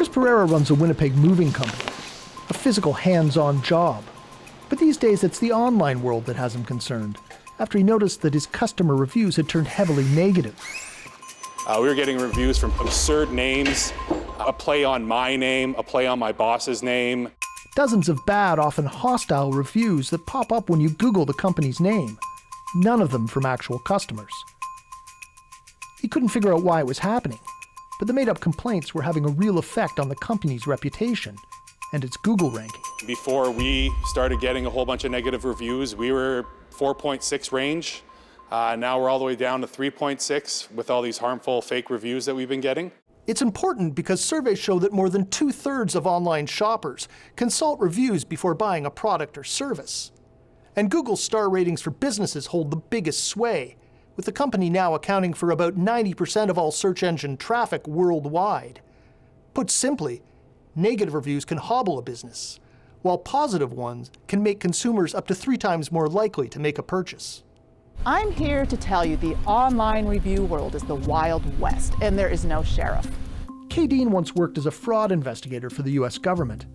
Chris Pereira runs a Winnipeg moving company, a physical hands-on job. But these days it's the online world that has him concerned, after he noticed that his customer reviews had turned heavily negative. We were getting reviews from absurd names, a play on my name, a play on my boss's name. Dozens of bad, often hostile reviews that pop up when you Google the company's name. None of them from actual customers. He couldn't figure out why it was happening, but the made-up complaints were having a real effect on the company's reputation and its Google ranking. Before we started getting a whole bunch of negative reviews, we were 4.6 range. Now we're all the way down to 3.6 with all these harmful fake reviews that we've been getting. It's important because surveys show that more than 2/3 of online shoppers consult reviews before buying a product or service. And Google's star ratings for businesses hold the biggest sway, with the company now accounting for about 90% of all search engine traffic worldwide. Put simply, negative reviews can hobble a business, while positive ones can make consumers up to 3 times more likely to make a purchase. I'm here to tell you the online review world is the Wild West, and there is no sheriff. Kay Dean once worked as a fraud investigator for the US government.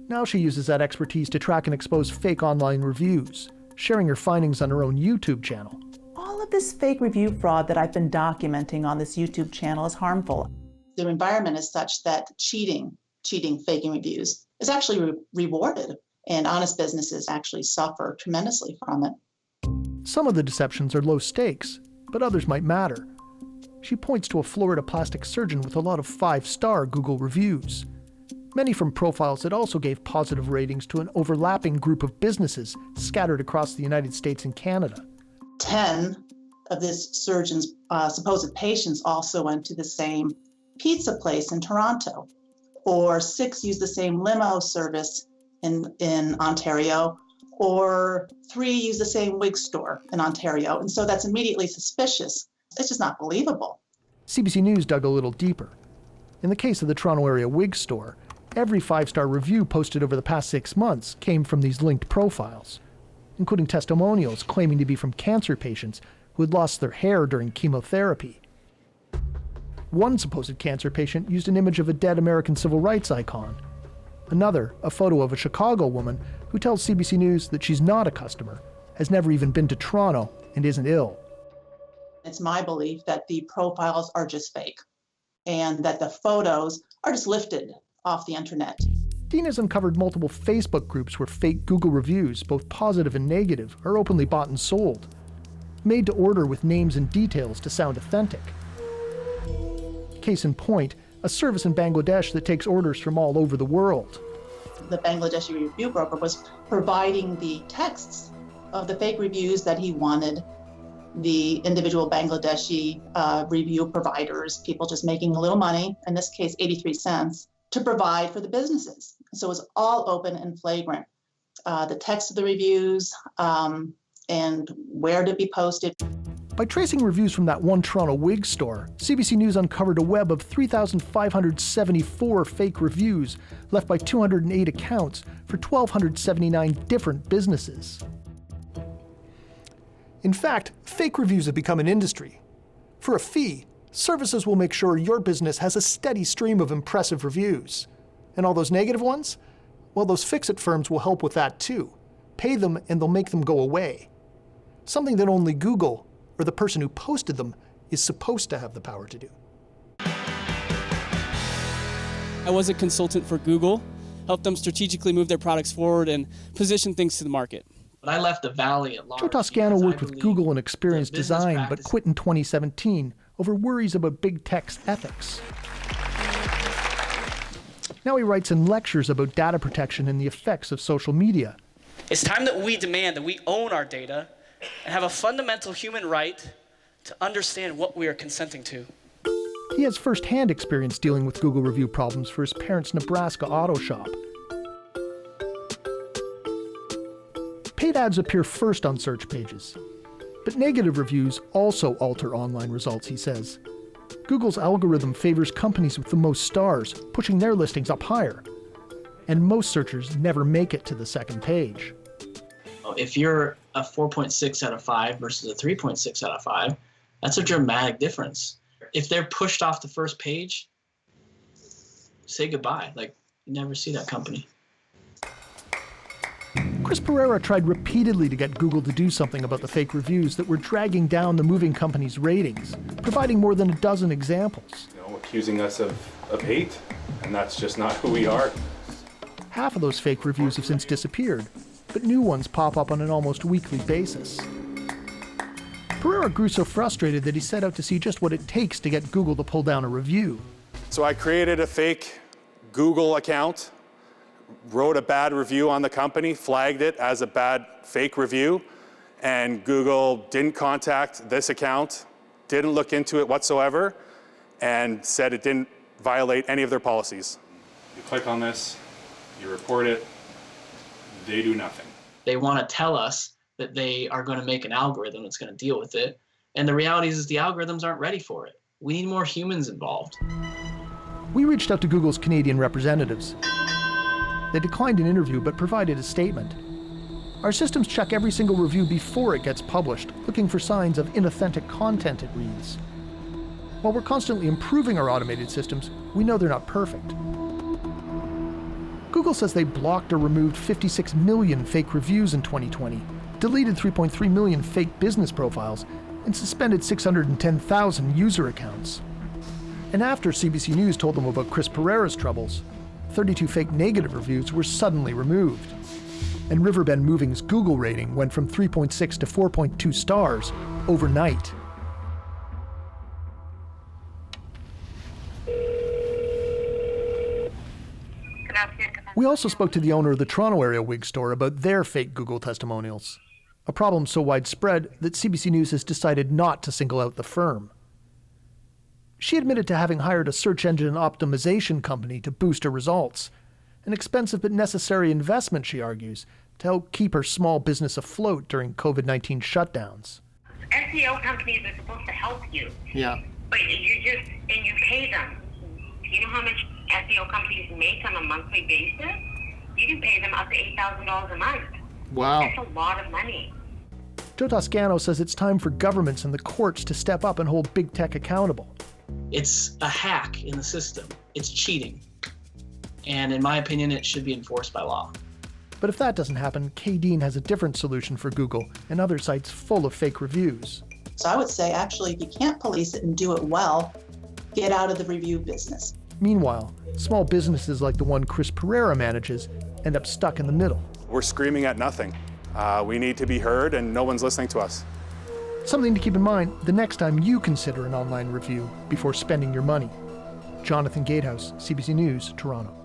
Now she uses that expertise to track and expose fake online reviews, sharing her findings on her own YouTube channel. All of this fake review fraud that I've been documenting on this YouTube channel is harmful. The environment is such that cheating, faking reviews, is actually rewarded, and honest businesses actually suffer tremendously from it. Some of the deceptions are low stakes, but others might matter. She points to a Florida plastic surgeon with a lot of 5-star Google reviews. Many from profiles that also gave positive ratings to an overlapping group of businesses scattered across the United States and Canada. 10 of this surgeon's supposed patients also went to the same pizza place in Toronto, or 6 used the same limo service in Ontario, or 3 use the same wig store in Ontario. And so that's immediately suspicious. It's just not believable. CBC News dug a little deeper. In the case of the Toronto area wig store, every 5-star review posted over the past 6 months came from these linked profiles, including testimonials claiming to be from cancer patients who had lost their hair during chemotherapy. One supposed cancer patient used an image of a dead American civil rights icon. Another, a photo of a Chicago woman who tells CBC News that she's not a customer, has never even been to Toronto, and isn't ill. It's my belief that the profiles are just fake and that the photos are just lifted off the internet. Dean has uncovered multiple Facebook groups where fake Google reviews, both positive and negative, are openly bought and sold, made to order with names and details to sound authentic. Case in point, a service in Bangladesh that takes orders from all over the world. The Bangladeshi review broker was providing the texts of the fake reviews that he wanted the individual Bangladeshi review providers, people just making a little money, in this case 83 cents, to provide for the businesses. So it was all open and flagrant. The text of the reviews and where to be posted. By tracing reviews from that one Toronto wig store, CBC News uncovered a web of 3,574 fake reviews left by 208 accounts for 1,279 different businesses. In fact, fake reviews have become an industry. For a fee, services will make sure your business has a steady stream of impressive reviews. And all those negative ones? Well, those fix-it firms will help with that too. Pay them and they'll make them go away. Something that only Google, or the person who posted them, is supposed to have the power to do. I was a consultant for Google, helped them strategically move their products forward and position things to the market. But I left the Valley at large. Joe Toscano worked with Google in experience design, but quit in 2017 over worries about big tech's ethics. Now he writes and lectures about data protection and the effects of social media. It's time that we demand that we own our data and have a fundamental human right to understand what we are consenting to. He has first-hand experience dealing with Google review problems for his parents' Nebraska auto shop. Paid ads appear first on search pages, but negative reviews also alter online results, he says. Google's algorithm favors companies with the most stars, pushing their listings up higher. And most searchers never make it to the second page. If you're a 4.6 out of 5 versus a 3.6 out of 5, that's a dramatic difference. If they're pushed off the first page, say goodbye. Like, you never see that company. Chris Pereira tried repeatedly to get Google to do something about the fake reviews that were dragging down the moving company's ratings, providing more than a dozen examples. Accusing us of hate, and that's just not who we are. Half of those fake reviews have since disappeared, but new ones pop up on an almost weekly basis. Pereira grew so frustrated that he set out to see just what it takes to get Google to pull down a review. So I created a fake Google account, wrote a bad review on the company, flagged it as a bad fake review, and Google didn't contact this account, didn't look into it whatsoever, and said it didn't violate any of their policies. You click on this, you report it, they do nothing. They want to tell us that they are going to make an algorithm that's going to deal with it. And the reality is the algorithms aren't ready for it. We need more humans involved. We reached out to Google's Canadian representatives. They declined an interview but provided a statement. Our systems check every single review before it gets published, looking for signs of inauthentic content, it reads. While we're constantly improving our automated systems, we know they're not perfect. Google says they blocked or removed 56 million fake reviews in 2020, deleted 3.3 million fake business profiles, and suspended 610,000 user accounts. And after CBC News told them about Chris Pereira's troubles, 32 fake negative reviews were suddenly removed. And Riverbend Moving's Google rating went from 3.6 to 4.2 stars overnight. We also spoke to the owner of the Toronto area wig store about their fake Google testimonials, a problem so widespread that CBC News has decided not to single out the firm. She admitted to having hired a search engine optimization company to boost her results, an expensive but necessary investment, she argues, to help keep her small business afloat during COVID-19 shutdowns. SEO companies are supposed to help you. Yeah. But you pay them. Do you know how much SEO companies make on a monthly basis? You can pay them up to $8,000 a month. Wow. That's a lot of money. Joe Toscano says it's time for governments and the courts to step up and hold big tech accountable. It's a hack in the system. It's cheating. And in my opinion, it should be enforced by law. But if that doesn't happen, Kay Dean has a different solution for Google and other sites full of fake reviews. So I would say, actually, if you can't police it and do it well, get out of the review business. Meanwhile, small businesses like the one Chris Pereira manages end up stuck in the middle. We're screaming at nothing. We need to be heard, and no one's listening to us. Something to keep in mind the next time you consider an online review before spending your money. Jonathan Gatehouse, CBC News, Toronto.